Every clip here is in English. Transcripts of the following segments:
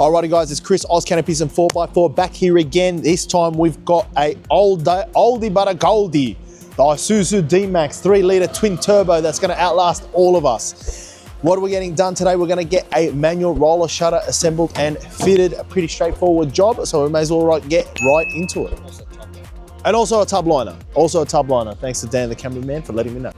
Alrighty guys, it's Chris, Oz Canopies and 4x4 back here again. This time we've got a oldie but a goldie. The Isuzu D-Max 3 litre twin turbo that's gonna outlast all of us. What are we getting done today? We're gonna get a manual roller shutter assembled and fitted. A pretty straightforward job, so we may as well get right into it. And also a tubliner. Thanks to Dan, the cameraman, for letting me know.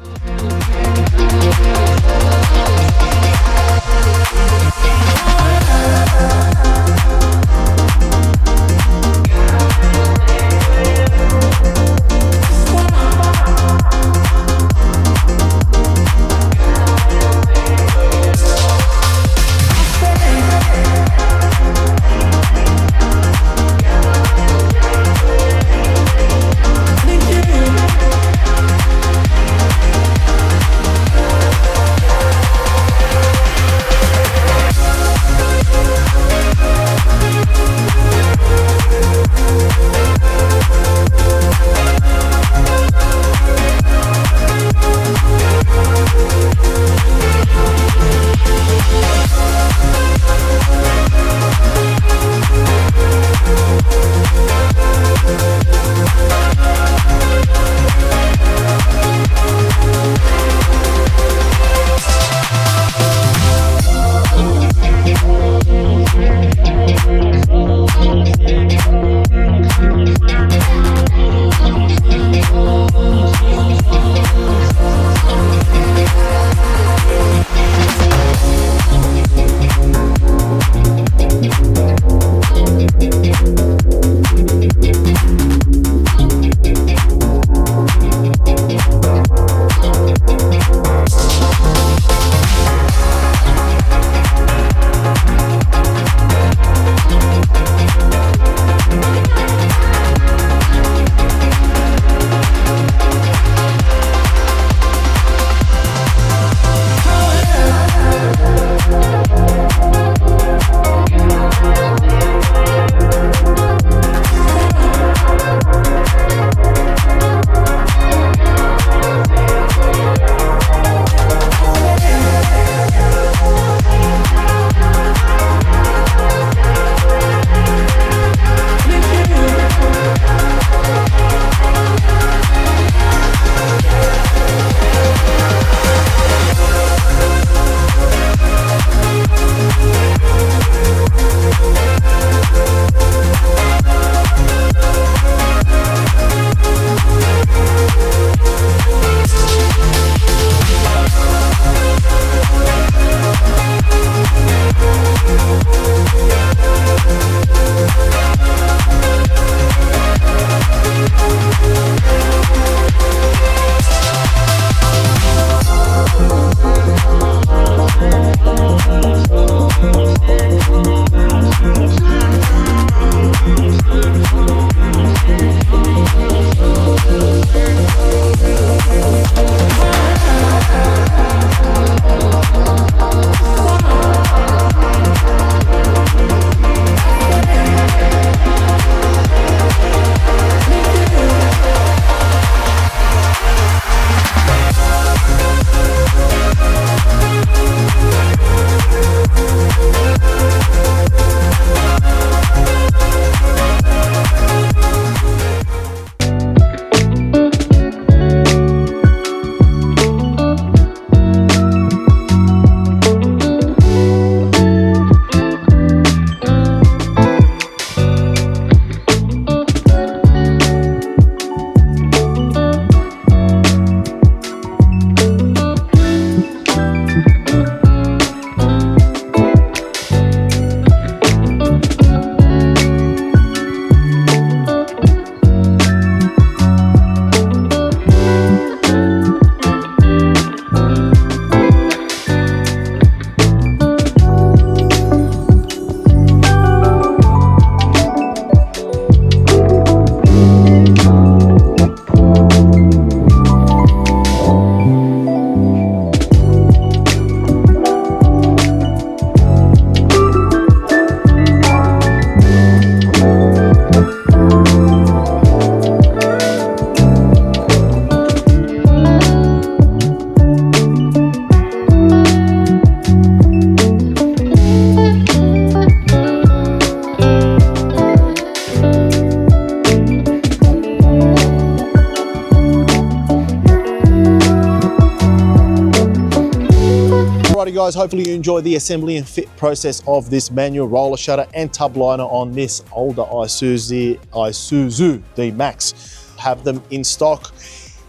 Alrighty guys, hopefully you enjoyed the assembly and fit process of this manual roller shutter and tub liner on this older Isuzu D-Max. Have them in stock.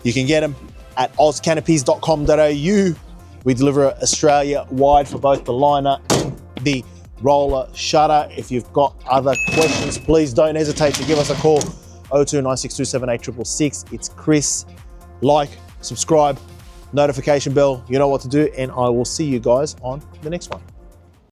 You can get them at ozcanopies.com.au. We deliver Australia-wide for both the liner and the roller shutter. If you've got other questions, please don't hesitate to give us a call, 0296278666. It's Chris. Like, subscribe, notification bell, you know what to do, and I will see you guys on the next one.